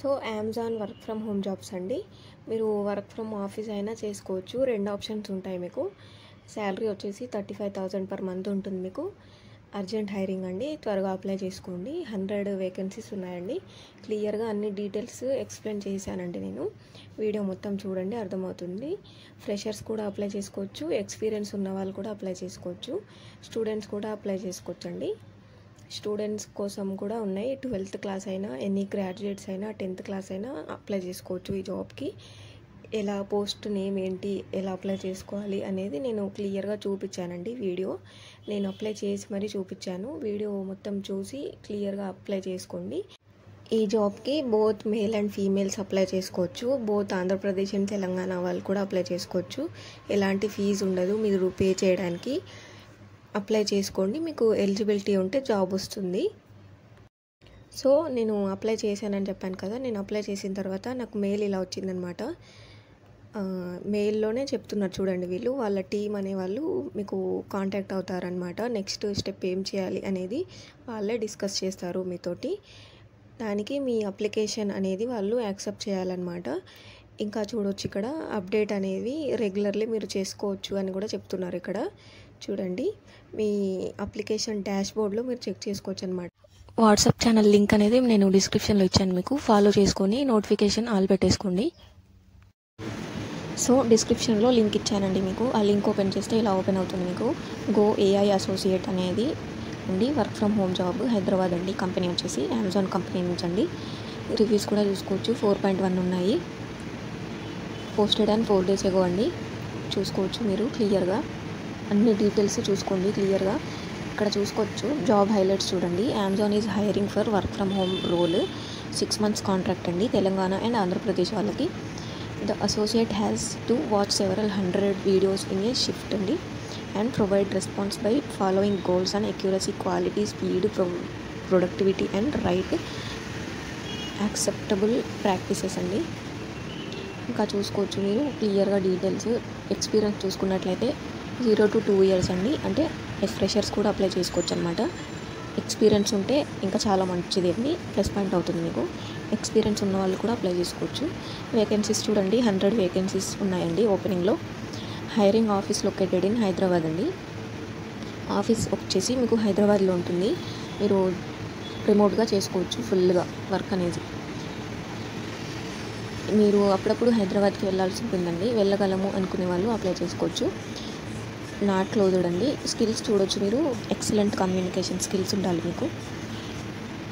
So Amazon work from home jobs అండి. మీరు work from office అయినా చేసుకోవచ్చు. 2 ఆప్షన్స్ ఉంటాయి మీకు. శాలరీ వచ్చేసి 35,000 పర్ మంత్ ఉంటుంది మీకు. అర్జెంట్ హైరింగ్ అండి, త్వరగా అప్లై చేసుకోండి. 100 వేకెన్సీస్ ఉన్నాయండి. క్లియర్గా అన్ని డీటెయిల్స్ ఎక్స్ప్లెయిన్ చేశానండి నేను. వీడియో మొత్తం చూడండి, అర్థమవుతుంది. ఫ్రెషర్స్ కూడా అప్లై చేసుకోవచ్చు, ఎక్స్పీరియన్స్ ఉన్న వాళ్ళు కూడా అప్లై చేసుకోవచ్చు, స్టూడెంట్స్ కూడా అప్లై చేసుకోవచ్చు అండి. స్టూడెంట్స్ కోసం కూడా ఉన్నాయి. 12th క్లాస్ అయినా, ఎనీ గ్రాడ్యుయేట్స్ అయినా, 10th క్లాస్ అయినా అప్లై చేసుకోవచ్చు ఈ జాబ్కి. ఎలా పోస్ట్ నేమ్ ఏంటి, ఎలా అప్లై చేసుకోవాలి అనేది నేను క్లియర్గా చూపించానండి. వీడియో నేను అప్లై చేసి మరీ చూపించాను. వీడియో మొత్తం చూసి క్లియర్గా అప్లై చేసుకోండి. ఈ జాబ్కి both male and females apply చేసుకోవచ్చు. బోత్ ఆంధ్రప్రదేశ్ అండ్ తెలంగాణ వాళ్ళు కూడా అప్లై చేసుకోవచ్చు. ఎలాంటి ఫీజు ఉండదు మీరు పే చేయడానికి. అప్లై చేసుకోండి, మీకు ఎలిజిబిలిటీ ఉంటే జాబ్ వస్తుంది. సో నేను అప్లై చేశానని చెప్పాను కదా. నేను అప్లై చేసిన తర్వాత నాకు మెయిల్ ఇలా వచ్చిందనమాట. మెయిల్లోనే చెప్తున్నారు చూడండి, వీళ్ళు వాళ్ళ టీం అనేవాళ్ళు మీకు కాంటాక్ట్ అవుతారనమాట. నెక్స్ట్ స్టెప్ ఏం చేయాలి అనేది వాళ్ళే డిస్కస్ చేస్తారు మీతోటి. దానికి మీ అప్లికేషన్ అనేది వాళ్ళు యాక్సెప్ట్ చేయాలన్నమాట. ఇంకా చూడొచ్చు ఇక్కడ అప్డేట్ అనేది రెగ్యులర్లీ మీరు చేసుకోవచ్చు అని కూడా చెప్తున్నారు. ఇక్కడ చూడండి, మీ అప్లికేషన్ డాష్బోర్డ్లో మీరు చెక్ చేసుకోవచ్చు అనమాట. వాట్సాప్ ఛానల్ లింక్ అనేది నేను డిస్క్రిప్షన్లో ఇచ్చాను మీకు. ఫాలో చేసుకొని నోటిఫికేషన్ ఆల్ పెట్టేసుకోండి. సో డిస్క్రిప్షన్లో లింక్ ఇచ్చానండి మీకు. ఆ లింక్ ఓపెన్ చేస్తే ఇలా ఓపెన్ అవుతుంది మీకు. గో ఏఐ అసోసియేట్ అనేది అండి, work from home job, Hyderabad అండి. కంపెనీ వచ్చేసి అమెజాన్ కంపెనీ నుంచి అండి. రివ్యూస్ కూడా చూసుకోవచ్చు, 4.1 ఉన్నాయి. పోస్టెడ్ అండ్ 4 days ago అండి. చూసుకోవచ్చు మీరు క్లియర్గా అన్ని డీటెయిల్స్ చూసుకోండి క్లియర్గా. ఇక్కడ చూసుకోవచ్చు జాబ్ హైలైట్స్ చూడండి. Amazon is hiring for work from home role, 6 months contract అండి, తెలంగాణ అండ్ ఆంధ్రప్రదేశ్ వాళ్ళకి. The associate has to watch several 100 videos in a shift అండి and provide response by following goals and accuracy, quality, speed, productivity and write acceptable practices అండి. ఇంకా చూసుకోవచ్చు మీరు క్లియర్గా details. Experience చూసుకున్నట్లయితే 0 to 2 years అండి. అంటే ఫ్రెషర్స్ కూడా అప్లై చేసుకోవచ్చు అనమాట. ఎక్స్పీరియన్స్ ఉంటే ఇంకా చాలా మంచిది అండి, ప్లస్ పాయింట్ అవుతుంది మీకు. ఎక్స్పీరియన్స్ ఉన్న వాళ్ళు కూడా అప్లై చేసుకోవచ్చు. వేకెన్సీస్ చూడండి, 100 వేకెన్సీస్ ఉన్నాయండి ఓపెనింగ్లో. Hiring office located in Hyderabad అండి. ఆఫీస్ వచ్చేసి మీకు హైదరాబాద్లో ఉంటుంది. మీరు రిమోట్గా చేసుకోవచ్చు ఫుల్గా వర్క్ అనేది. మీరు అప్పుడప్పుడు హైదరాబాద్కి వెళ్ళాల్సి ఉంటుందండి. వెళ్ళగలము అనుకునే వాళ్ళు అప్లై చేసుకోవచ్చు. నాట్ క్లోజ్డ్ అండి. స్కిల్స్ చూడొచ్చు మీరు, ఎక్సలెంట్ కమ్యూనికేషన్ స్కిల్స్ ఉండాలి మీకు.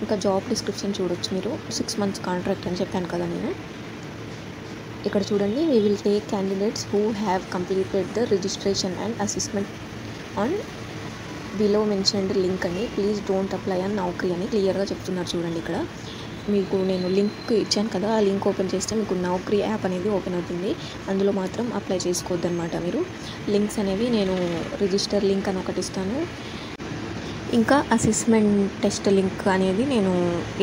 ఇంకా జాబ్ డిస్క్రిప్షన్ చూడొచ్చు మీరు. 6 months కాంట్రాక్ట్ అని చెప్పాను కదా నేను. ఇక్కడ చూడండి, we will take candidates who have completed the registration and assessment on below mentioned link అని, ప్లీజ్ డోంట్ అప్లై ఆన్ నౌకరీ అని క్లియర్గా చెప్తున్నారు చూడండి. ఇక్కడ మీకు నేను లింక్ ఇచ్చాను కదా, ఆ లింక్ ఓపెన్ చేస్తే మీకు నౌకరీ యాప్ అనేది ఓపెన్ అవుతుంది. అందులో మాత్రం అప్లై చేసుకోవద్దు అనమాట మీరు. లింక్స్ అనేవి నేను రిజిస్టర్ లింక్ అని ఒకటి ఇస్తాను, ఇంకా అసెస్మెంట్ టెస్ట్ లింక్ అనేది నేను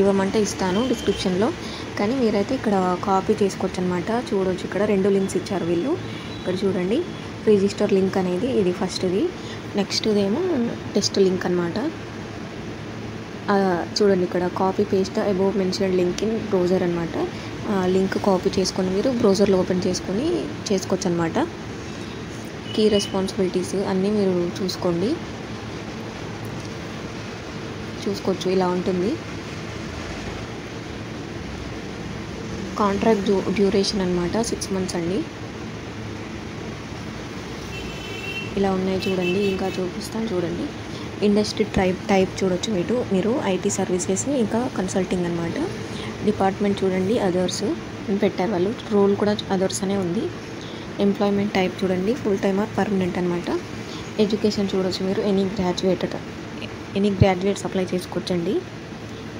ఇవ్వమంటే ఇస్తాను డిస్క్రిప్షన్లో. కానీ మీరైతే ఇక్కడ కాపీ చేసుకోవచ్చు అనమాట. చూడవచ్చు ఇక్కడ 2 లింక్స్ ఇచ్చారు వీళ్ళు. ఇక్కడ చూడండి, రిజిస్టర్ లింక్ అనేది ఇది ఫస్ట్ది, నెక్స్ట్ది ఏమో టెస్ట్ లింక్ అనమాట. చూడండి ఇక్కడ copy paste above mentioned link in browser అనమాట. లింక్ కాపీ చేసుకొని మీరు బ్రౌజర్లో ఓపెన్ చేసుకొని చేసుకోవచ్చు అనమాట. కీ రెస్పాన్సిబిలిటీస్ అన్నీ మీరు చూసుకోవచ్చు, ఇలా ఉంటుంది. కాంట్రాక్ట్ డ్యూరేషన్ అనమాట 6 months అండి. ఇలా ఉన్నాయి చూడండి. ఇంకా చూపిస్తాను చూడండి. ఇండస్ట్రీ టైప్ చూడొచ్చు మీరు ఐటీ సర్వీసెస్, ఇంకా కన్సల్టింగ్ అనమాట. డిపార్ట్మెంట్ చూడండి, అదర్స్ అని పెట్టారు వాళ్ళు. రోల్ కూడా అదర్స్ అనే ఉంది. ఎంప్లాయ్మెంట్ టైప్ చూడండి, ఫుల్ టైమ్ ఆర్ పర్మనెంట్ అనమాట. ఎడ్యుకేషన్ చూడొచ్చు మీరు, ఎనీ గ్రాడ్యుయేట్స్ అప్లై చేసుకోవచ్చండి.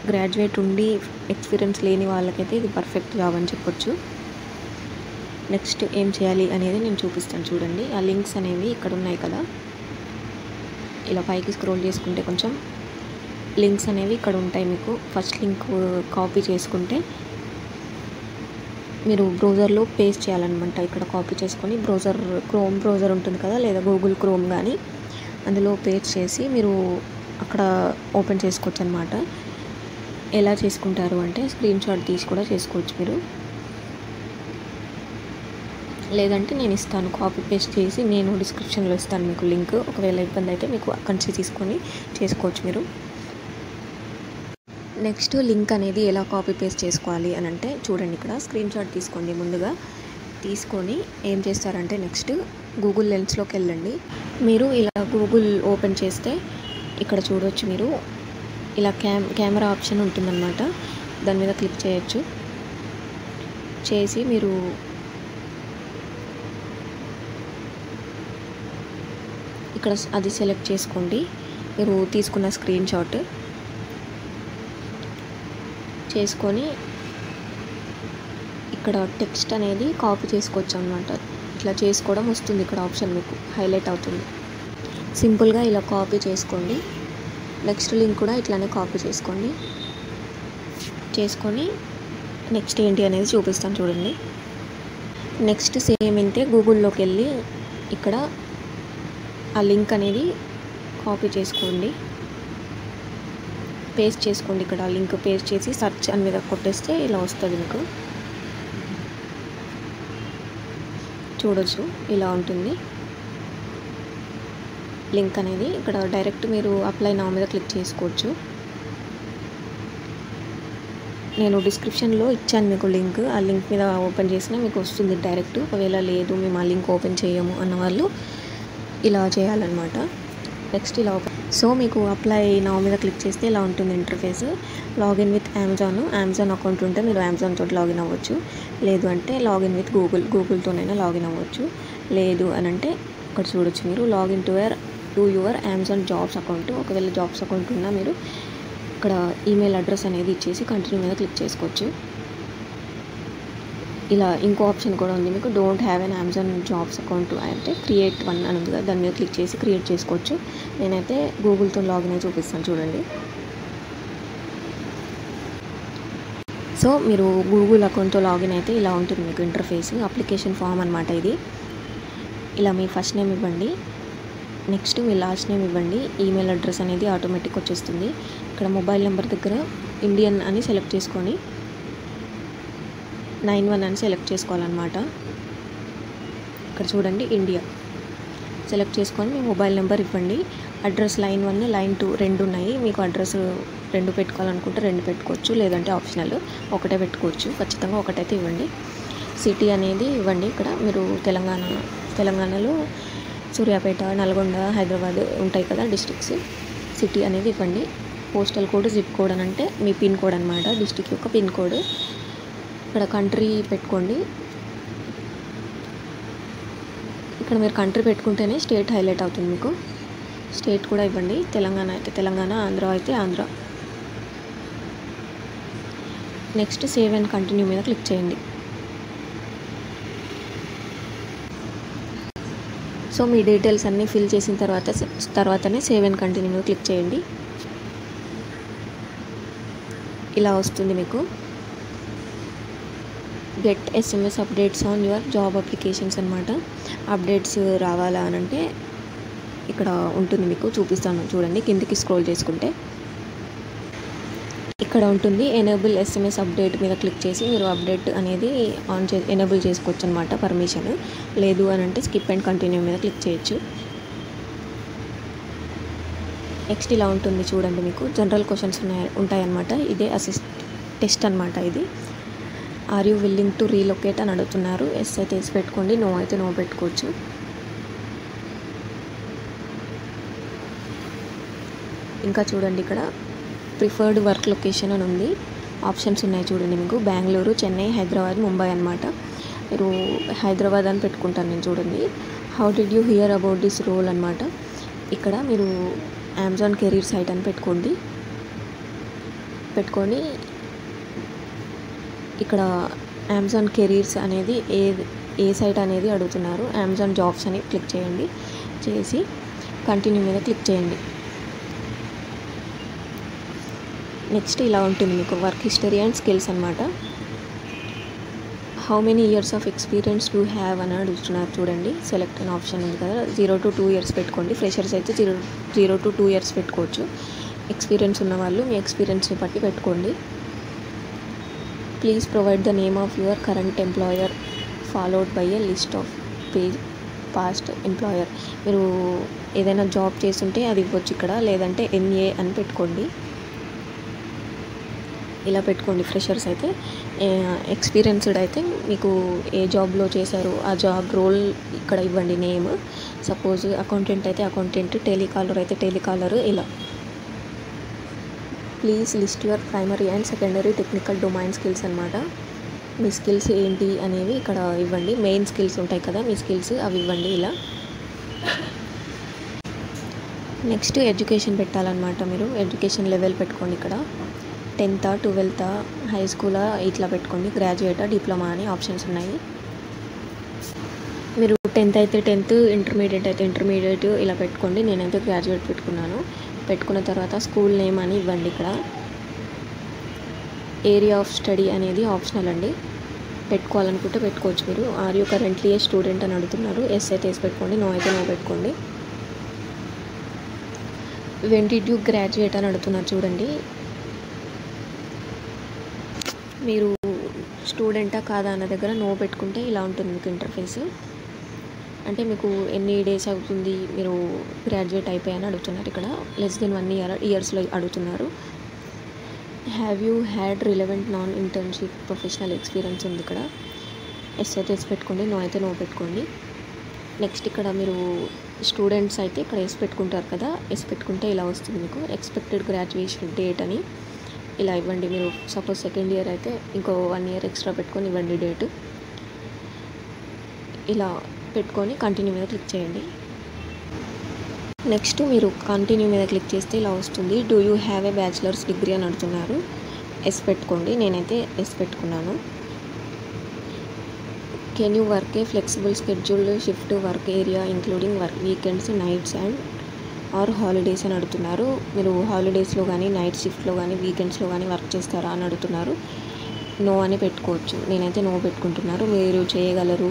గ్రాడ్యుయేట్ ఉండి ఎక్స్పీరియన్స్ లేని వాళ్ళకైతే ఇది పర్ఫెక్ట్ జాబ్ అని చెప్పొచ్చు. నెక్స్ట్ ఏం చేయాలి అనేది నేను చూపిస్తాను చూడండి. ఆ లింక్స్ అనేవి ఇక్కడ ఉన్నాయి కదా, ఇలా పైకి స్క్రోల్ చేసుకుంటే కొంచెం లింక్స్ అనేవి ఇక్కడ ఉంటాయి మీకు. ఫస్ట్ లింక్ కాపీ చేసుకుంటే మీరు బ్రౌజర్లో పేస్ట్ చేయాలన్నమాట. ఇక్కడ కాపీ చేసుకొని క్రోమ్ బ్రౌజర్ ఉంటుంది కదా, లేదా గూగుల్ క్రోమ్ కానీ, అందులో పేస్ట్ చేసి మీరు అక్కడ ఓపెన్ చేసుకోవచ్చు అనమాట. ఎలా చేసుకుంటారు అంటే స్క్రీన్ షాట్ తీసి కూడా చేసుకోవచ్చు మీరు, లేదంటే నేను ఇస్తాను కాపీ పేస్ట్ చేసి నేను డిస్క్రిప్షన్లో ఇస్తాను మీకు లింక్. ఒకవేళ ఇబ్బంది అయితే మీకు అక్కడి నుంచి తీసుకొని చేసుకోవచ్చు మీరు. నెక్స్ట్ లింక్ అనేది ఎలా కాపీ పేస్ట్ చేసుకోవాలి అని అంటే చూడండి, ఇక్కడ స్క్రీన్ షాట్ తీసుకోండి. ముందుగా తీసుకొని ఏం చేస్తారంటే నెక్స్ట్ గూగుల్ లెన్స్లోకి వెళ్ళండి. మీరు ఇలా గూగుల్ ఓపెన్ చేస్తే ఇక్కడ చూడవచ్చు, మీరు ఇలా కెమెరా ఆప్షన్ ఉంటుందన్నమాట. దాని మీద క్లిక్ చేయొచ్చు. చేసి మీరు ఇక్కడ అది సెలెక్ట్ చేసుకోండి. మీరు తీసుకున్న స్క్రీన్ షాట్ చేసుకొని ఇక్కడ టెక్స్ట్ అనేది కాపీ చేసుకోవచ్చు అన్నమాట. ఇట్లా చేసుకోవడం వస్తుంది, ఇక్కడ ఆప్షన్ మీకు హైలైట్ అవుతుంది. సింపుల్గా ఇలా కాపీ చేసుకోండి. నెక్స్ట్ లింక్ కూడా ఇట్లానే కాపీ చేసుకోండి. చేసుకొని నెక్స్ట్ ఏంటి అనేది చూపిస్తాను చూడండి. నెక్స్ట్ సేమ్ ఇంతే గూగుల్లోకి వెళ్ళి ఇక్కడ ఆ లింక్ అనేది కాపీ చేసుకోండి, పేస్ట్ చేసుకోండి. ఇక్కడ లింక్ పేస్ట్ చేసి సెర్చ్ అని మీద కొట్టేస్తే ఇలా వస్తుంది మీకు, చూడొచ్చు ఇలా ఉంటుంది లింక్ అనేది. ఇక్కడ డైరెక్ట్ మీరు అప్లై నౌ మీద క్లిక్ చేసుకోవచ్చు. నేను డిస్క్రిప్షన్లో ఇచ్చాను మీకు లింక్, ఆ లింక్ మీద ఓపెన్ చేసినా మీకు వస్తుంది డైరెక్ట్. ఒకవేళ లేదు మేము ఆ లింక్ ఓపెన్ చేయము అన్న వాళ్ళు ఇలా చేయాలన్నమాట. నెక్స్ట్ ఇలా ఓపెన్, సో మీకు అప్లై నౌ మీద క్లిక్ చేస్తే ఇలా ఉంటుంది interface. Login with Amazon account ఉంటే మీరు అమెజాన్ తోటి లాగిన్ అవ్వచ్చు, లేదు అంటే లాగిన్ విత్ గూగుల్తోనైనా లాగిన్ అవ్వచ్చు. లేదు అని అంటే ఇక్కడ చూడొచ్చు మీరు login to your Amazon jobs account. ఒకవేళ జాబ్స్ అకౌంట్ ఉన్నా మీరు ఇక్కడ ఈమెయిల్ అడ్రస్ అనేది ఇచ్చేసి కంటిన్యూ మీద క్లిక్ చేసుకోవచ్చు. ఇలా ఇంకో ఆప్షన్ కూడా ఉంది మీకు, don't have an Amazon jobs account అంటే క్రియేట్ వన్ అని ఉంది కదా, దాని మీద క్లిక్ చేసి క్రియేట్ చేసుకోవచ్చు. నేనైతే గూగుల్తో లాగిన్ అయి చూపిస్తాను చూడండి. సో మీరు గూగుల్ అకౌంట్తో లాగిన్ అయితే ఇలా ఉంటుంది మీకు ఇంటర్ఫేస్. అప్లికేషన్ ఫామ్ అనమాట ఇది. ఇలా మీ ఫస్ట్ నేమ్ ఇవ్వండి, నెక్స్ట్ మీ లాస్ట్ నేమ్ ఇవ్వండి. ఈమెయిల్ అడ్రస్ అనేది ఆటోమేటిక్ వచ్చేస్తుంది. ఇక్కడ మొబైల్ నెంబర్ దగ్గర ఇండియన్ అని సెలెక్ట్ చేసుకొని 91 అని సెలెక్ట్ చేసుకోవాలన్నమాట. ఇక్కడ చూడండి ఇండియా సెలెక్ట్ చేసుకొని మీ మొబైల్ నెంబర్ ఇవ్వండి. అడ్రస్ లైన్ 1 లైన్ 2 రెండు ఉన్నాయి. మీకు అడ్రస్ 2 పెట్టుకోవాలనుకుంటే 2 పెట్టుకోవచ్చు, లేదంటే ఆప్షనల్ ఒకటే పెట్టుకోవచ్చు. ఖచ్చితంగా ఒకటైతే ఇవ్వండి. సిటీ అనేది ఇవ్వండి. ఇక్కడ మీరు తెలంగాణలో సూర్యాపేట, నల్గొండ, హైదరాబాద్ ఉంటాయి కదా డిస్ట్రిక్ట్స్. సిటీ అనేది ఇవ్వండి. పోస్టల్ కోడ్, జిప్ కోడ్ అని అంటే మీ పిన్ కోడ్ అనమాట, డిస్ట్రిక్ట్ యొక్క పిన్ కోడ్. ఇక్కడ కంట్రీ పెట్టుకోండి. ఇక్కడ మీరు కంట్రీ పెట్టుకుంటేనే స్టేట్ హైలైట్ అవుతుంది మీకు. స్టేట్ కూడా ఇవ్వండి. తెలంగాణ అయితే తెలంగాణ, ఆంధ్ర అయితే Andhra. Next save and continue మీద క్లిక్ చేయండి. సో మీ డీటెయిల్స్ అన్నీ ఫిల్ చేసిన తర్వాతనే సేవ్ అండ్ కంటిన్యూ మీద క్లిక్ చేయండి. ఇలా వస్తుంది మీకు. Get SMS updates on your job applications అనమాట. అప్డేట్స్ రావాలా అని అంటే ఇక్కడ ఉంటుంది మీకు, చూపిస్తాను చూడండి. కిందికి స్క్రోల్ చేసుకుంటే ఇక్కడ ఉంటుంది ఎనేబుల్ SMS అప్డేట్ మీద క్లిక్ చేసి మీరు అప్డేట్ అనేది ఎనేబుల్ చేసుకోవచ్చు అనమాట, పర్మిషన్. లేదు అని అంటే స్కిప్ అండ్ కంటిన్యూ మీద క్లిక్ చేయొచ్చు. నెక్స్ట్ ఇలా ఉంటుంది చూడండి మీకు. జనరల్ క్వశ్చన్స్ ఉంటాయన్నమాట. ఇదే టెస్ట్ అనమాట ఇది. Are you willing to relocate అని అడుగుతున్నారు. ఎస్ అయితే ఎస్ పెట్టుకోండి, నో అయితే నో పెట్టుకోవచ్చు. ఇంకా చూడండి ఇక్కడ ప్రిఫర్డ్ వర్క్ లొకేషన్ అని ఉంది. ఆప్షన్స్ ఉన్నాయి చూడండి మీకు. బెంగళూరు, చెన్నై, హైదరాబాద్, ముంబై అనమాట. మీరు హైదరాబాద్ అని పెట్టుకుంటాను నేను చూడండి. How did you hear about this role అనమాట. ఇక్కడ మీరు అమెజాన్ కెరీర్ సైట్ అని పెట్టుకోండి. పెట్టుకొని ఇక్కడ అమెజాన్ కెరీర్స్ అనేది ఏ సైట్ అనేది అడుగుతున్నారు. అమెజాన్ జాబ్స్ అని క్లిక్ చేయండి. చేసి కంటిన్యూ మీద క్లిక్ చేయండి. నెక్స్ట్ ఇలా ఉంటుంది మీకు వర్క్ హిస్టరీ అండ్ స్కిల్స్ అనమాట. How many years of experience do have అని అడుగుతున్నారు చూడండి. సెలెక్ట్ అనే ఆప్షన్ ఉంది కదా, 0 to 2 years పెట్టుకోండి. ఫ్రెషర్స్ అయితే 0 to 2 years పెట్టుకోవచ్చు. ఎక్స్పీరియన్స్ ఉన్న వాళ్ళు మీ ఎక్స్పీరియన్స్ని బట్టి పెట్టుకోండి. Please provide the name of your current employer followed by a list of past employer. మీరు ఏదైనా జాబ్ చేస్తుంటే అది ఇవ్వచ్చు ఇక్కడ, లేదంటే NA అని పెట్టుకోండి. ఇలా పెట్టుకోండి. ఫ్రెషర్స్ అయితే. ఎక్స్పీరియన్స్డ్ అయితే మీకు ఏ జాబ్లో చేశారు ఆ జాబ్ రోల్ ఇక్కడ ఇవ్వండి నేమ్. సపోజ్ అకౌంటెంట్ అయితే అకౌంటెంట్, టెలికాలర్ అయితే టెలికాలర్. ఇలా please list your primary and secondary technical domain skills అనమాట. మీ స్కిల్స్ ఏంటి అనేవి ఇక్కడ ఇవ్వండి. మెయిన్ స్కిల్స్ ఉంటాయి కదా మీ స్కిల్స్, అవి ఇవ్వండి ఇలా. నెక్స్ట్ ఎడ్యుకేషన్ పెట్టాలన్నమాట. మీరు ఎడ్యుకేషన్ లెవెల్ పెట్టుకోండి ఇక్కడ. 10th 12th హై స్కూలా ఇట్లా పెట్టుకోండి. గ్రాడ్యుయేటా డిప్లొమా అని ఆప్షన్స్ ఉన్నాయి. మీరు 10th అయితే 10th, ఇంటర్మీడియట్ అయితే ఇంటర్మీడియట్ ఇలా పెట్టుకోండి. నేనైతే గ్రాడ్యుయేట్ పెట్టుకున్నాను. పెట్టుకున్న తర్వాత స్కూల్ నేమ్ అని ఇవ్వండి ఇక్కడ. ఏరియా ఆఫ్ స్టడీ అనేది ఆప్షనల్ అండి, పెట్టుకోవాలనుకుంటే పెట్టుకోవచ్చు మీరు. Are you currently a student అని అడుగుతున్నారు. ఎస్ అయితే ఎస్ పెట్టుకోండి, నో అయితే నో పెట్టుకోండి. వెన్ డిడ్ యూ గ్రాడ్యుయేట్ అని అడుగుతున్నారు చూడండి. మీరు స్టూడెంటా కాదా అన్న దగ్గర నో పెట్టుకుంటే ఇలా ఉంటుంది మీకు ఇంటర్ఫేస్. అంటే మీకు ఎన్ని డేస్ అవుతుంది మీరు గ్రాడ్యుయేట్ అయిపోయాయని అడుగుతున్నారు ఇక్కడ. లెస్ దెన్ 1 ఇయర్స్లో అడుగుతున్నారు. Have you had relevant non internship professional experience ఉంది ఇక్కడ. ఎస్ అయితే ఎస్ పెట్టుకోండి, నో అయితే నో పెట్టుకోండి. నెక్స్ట్ ఇక్కడ మీరు స్టూడెంట్స్ అయితే ఇక్కడ ఎస్ పెట్టుకుంటారు కదా, ఎస్ పెట్టుకుంటే ఇలా వస్తుంది మీకు. ఎక్స్పెక్టెడ్ గ్రాడ్యుయేషన్ డేట్ అని ఇలా ఇవ్వండి. మీరు సపోజ్ సెకండ్ ఇయర్ అయితే ఇంకో 1 year ఎక్స్ట్రా పెట్టుకొని ఇవ్వండి డేట్. ఇలా పెట్టుకొని కంటిన్యూ మీద క్లిక్ చేయండి. నెక్స్ట్ మీరు కంటిన్యూ మీద క్లిక్ చేస్తే ఇలా వస్తుంది. Do you have a bachelor's degree అని అడుగుతున్నారు. ఎస్ పెట్టుకోండి, నేనైతే ఎస్ పెట్టుకున్నాను. Can you work a flexible scheduled shift work area including work weekends, nights and or holidays అని అడుగుతున్నారు. మీరు హాలిడేస్లో కానీ నైట్ షిఫ్ట్లో కానీ వీకెండ్స్లో కానీ వర్క్ చేస్తారా అని అడుగుతున్నారు. నో అని పెట్టుకోవచ్చు, నేనైతే నో పెట్టుకుంటున్నారు. మీరు చేయగలరు,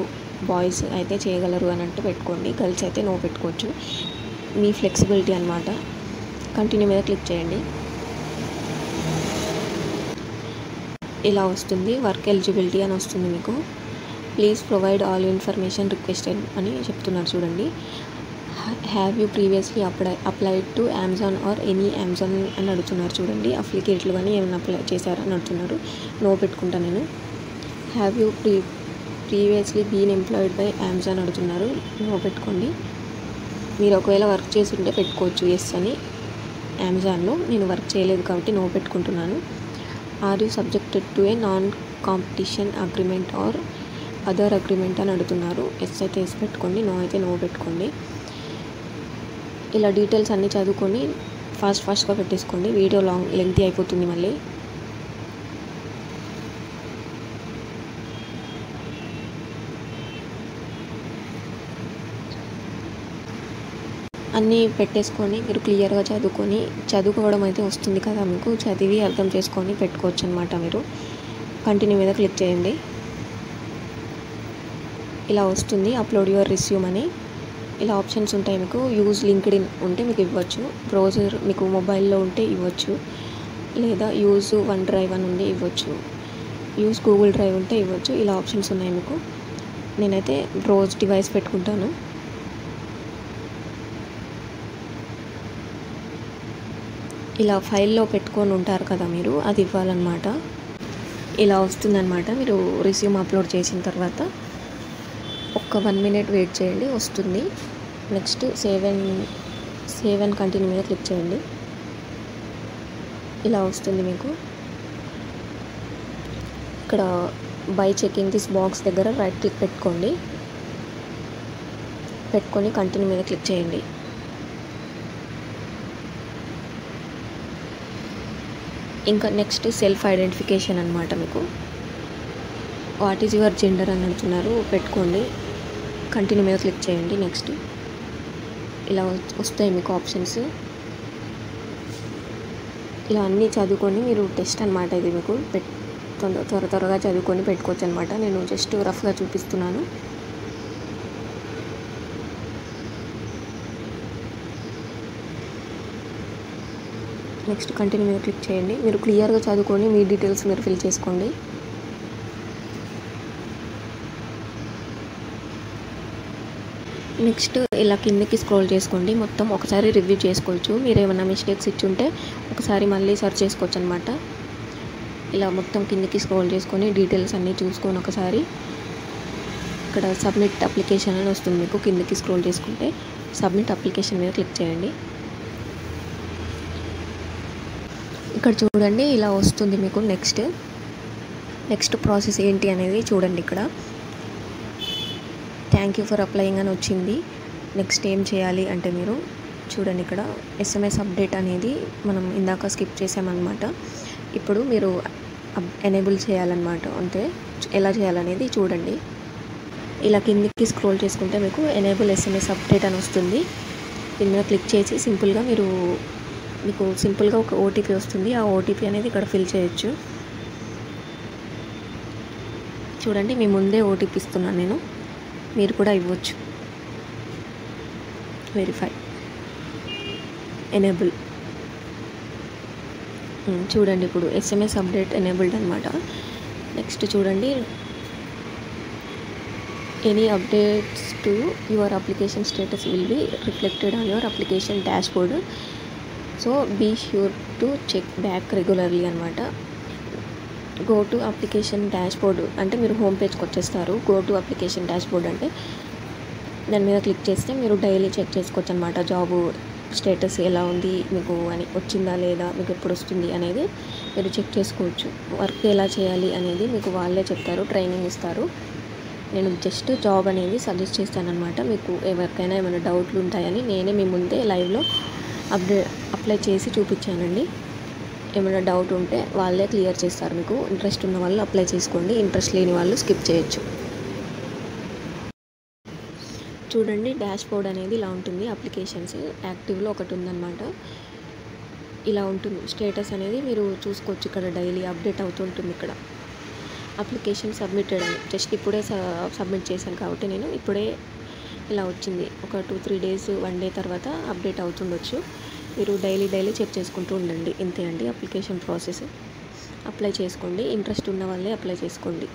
బాయ్స్ అయితే చేయగలరు అని అంటే పెట్టుకోండి, గర్ల్స్ అయితే నో పెట్టుకోవచ్చు. మీ ఫ్లెక్సిబిలిటీ అనమాట. కంటిన్యూ మీద క్లిక్ చేయండి. ఇలా వస్తుంది. వర్క్ ఎలిజిబిలిటీ అని వస్తుంది మీకు. Please provide all information requested అని చెప్తున్నారు చూడండి. Have you previously applied to Amazon or any Amazon అని అడుగుతున్నారు చూడండి. అప్లికేట్లు కానీ ఏమైనా అప్లై చేశారని అడుగుతున్నారు. నో పెట్టుకుంటా నేను. Have you previously been employed by Amazon అడుగుతున్నారు. నో పెట్టుకోండి. మీరు ఒకవేళ వర్క్ చేసి ఉంటే పెట్టుకోవచ్చు ఎస్ అని. అమెజాన్లో నేను వర్క్ చేయలేదు కాబట్టి నో పెట్టుకుంటున్నాను. Are you subjected to a non competition agreement or other agreement అని అడుగుతున్నారు. ఎస్ అయితే ఎస్ పెట్టుకోండి, నో అయితే నో పెట్టుకోండి. ఇలా డీటెయిల్స్ అన్నీ చదువుకొని ఫాస్ట్గా పెట్టేసుకోండి. వీడియో లెంగ్తీ అయిపోతుంది మళ్ళీ. అన్నీ పెట్టేసుకొని మీరు క్లియర్గా చదువుకోవడం అయితే వస్తుంది కదా మీకు. చదివి అర్థం చేసుకొని పెట్టుకోవచ్చు అనమాట. మీరు కంటిన్యూ మీద క్లిక్ చేయండి. ఇలా వస్తుంది. అప్లోడ్ యువర్ రిస్యూమ్ అని ఇలా ఆప్షన్స్ ఉంటాయి మీకు. యూజ్ లింక్డ్ఇన్ ఉంటే మీకు ఇవ్వచ్చు. బ్రౌజర్ మీకు మొబైల్లో ఉంటే ఇవ్వచ్చు, లేదా యూజ్ OneDrive అని ఉంది ఇవ్వచ్చు. యూజ్ గూగుల్ డ్రైవ్ ఉంటే ఇవ్వచ్చు. ఇలా ఆప్షన్స్ ఉన్నాయి మీకు. నేనైతే బ్రౌజ్ డివైస్ పెట్టుకుంటాను. ఇలా ఫైల్లో పెట్టుకొని ఉంటారు కదా మీరు, అది ఇవ్వాలన్నమాట. ఇలా వస్తుందన్నమాట. మీరు రిస్యూమ్ అప్లోడ్ చేసిన తర్వాత ఒక 1 minute వెయిట్ చేయండి, వస్తుంది. నెక్స్ట్ సేవ్ అండ్ కంటిన్యూ మీద క్లిక్ చేయండి. ఇలా వస్తుంది మీకు. ఇక్కడ బై చెకింగ్ దిస్ బాక్స్ దగ్గర రైట్ క్లిక్ పెట్టుకొని కంటిన్యూ మీద క్లిక్ చేయండి. ఇంకా నెక్స్ట్ సెల్ఫ్ ఐడెంటిఫికేషన్ అనమాట. మీకు వాట్ ఈజ్ యువర్ జెండర్ అని అడుగుతున్నారు, పెట్టుకోండి. కంటిన్యూ మీద క్లిక్ చేయండి. నెక్స్ట్ ఇలా వస్తాయి మీకు ఆప్షన్స్. ఇలా అన్నీ చదువుకొని మీరు టెస్ట్ అనమాట. ఇది మీకు త్వరగా చదువుకొని పెట్టుకోవచ్చు అనమాట. నేను జస్ట్ రఫ్గా చూపిస్తున్నాను. నెక్స్ట్ కంటిన్యూ మీద క్లిక్ చేయండి. మీరు క్లియర్గా చదువుకొని మీ డీటెయిల్స్ మీరు ఫిల్ చేసుకోండి. నెక్స్ట్ ఇలా కిందకి స్క్రోల్ చేసుకోండి. మొత్తం ఒకసారి రివ్యూ చేసుకోవచ్చు. మీరు ఏమైనా మిస్టేక్స్ ఇచ్చి ఉంటే ఒకసారి మళ్ళీ సెర్చ్ చేసుకోవచ్చు అనమాట. ఇలా మొత్తం కిందకి స్క్రోల్ చేసుకొని డీటెయిల్స్ అన్నీ చూసుకొని ఒకసారి ఇక్కడ సబ్మిట్ అప్లికేషన్ అని వస్తుంది మీకు. కిందకి స్క్రోల్ చేసుకుంటే సబ్మిట్ అప్లికేషన్ మీద క్లిక్ చేయండి. ఇక్కడ చూడండి ఇలా వస్తుంది మీకు. నెక్స్ట్ ప్రాసెస్ ఏంటి అనేది చూడండి. ఇక్కడ థ్యాంక్ యూ ఫర్ అప్లయింగ్ అని వచ్చింది. నెక్స్ట్ ఏం చేయాలి అంటే మీరు చూడండి, ఇక్కడ SMS అప్డేట్ అనేది మనం ఇందాక స్కిప్ చేసామన్నమాట. ఇప్పుడు మీరు ఎనేబుల్ చేయాలన్నమాట. అంటే ఎలా చేయాలనేది చూడండి. ఇలా కిందికి స్క్రోల్ చేసుకుంటే మీకు ఎనేబుల్ SMS అప్డేట్ అని వస్తుంది. దీని మీద క్లిక్ చేసి మీకు సింపుల్గా ఒక OTP వస్తుంది. ఆ OTP అనేది ఇక్కడ ఫిల్ చేయొచ్చు. చూడండి, మీ ముందే OTP ఇస్తున్నాను నేను, మీరు కూడా ఇవ్వచ్చు. వెరిఫై ఎనేబుల్ చూడండి, ఇప్పుడు SMS అప్డేట్ ఎనేబుల్డ్ అనమాట. నెక్స్ట్ చూడండి, any updates to your application status will be reflected on your application dashboard. So be sure to check back regularly అనమాట. Go to application dashboard అంటే మీరు home పేజ్కి వచ్చేస్తారు. Go to application dashboard అంటే దాని మీద click చేస్తే మీరు డైలీ చెక్ చేసుకోవచ్చు అనమాట. జాబు స్టేటస్ ఎలా ఉంది మీకు అని, వచ్చిందా లేదా, మీకు ఎప్పుడు వస్తుంది అనేది మీరు చెక్ చేసుకోవచ్చు. వర్క్ ఎలా చేయాలి అనేది మీకు వాళ్ళే చెప్తారు, ట్రైనింగ్ ఇస్తారు. నేను జస్ట్ జాబ్ అనేది సజెస్ట్ చేస్తానన్నమాట. మీకు ఎవరికైనా ఏమైనా డౌట్లు ఉంటాయని నేనే మీ ముందే లైవ్లో అప్లై చేసి చూపించానండి. ఏమైనా డౌట్ ఉంటే వాళ్ళే క్లియర్ చేస్తారు మీకు. ఇంట్రెస్ట్ ఉన్న వాళ్ళు అప్లై చేసుకోండి, ఇంట్రెస్ట్ లేని వాళ్ళు స్కిప్ చేయొచ్చు. చూడండి, డాష్ బోర్డ్ అనేది ఇలా ఉంటుంది. అప్లికేషన్స్ యాక్టివ్లో ఒకటి ఉందన్నమాట. ఇలా ఉంటుంది స్టేటస్ అనేది మీరు చూసుకోవచ్చు. ఇక్కడ డైలీ అప్డేట్ అవుతుంటుంది. ఇక్కడ అప్లికేషన్ సబ్మిటెడ్ అని జస్ట్ ఇప్పుడే సబ్మిట్ చేశాను కాబట్టి నేను ఇప్పుడే ఇలా వచ్చింది. ఒక 2-3 డేస్ 1 డే తర్వాత అప్డేట్ అవుతుండొచ్చు. మీరు డైలీ చెక్ చేసుకుంటూ ఉండండి. ఇంతే అండి అప్లికేషన్ ప్రాసెస్. అప్లై చేసుకోండి, ఇంట్రెస్ట్ ఉన్న వాళ్ళే అప్లై చేసుకోండి.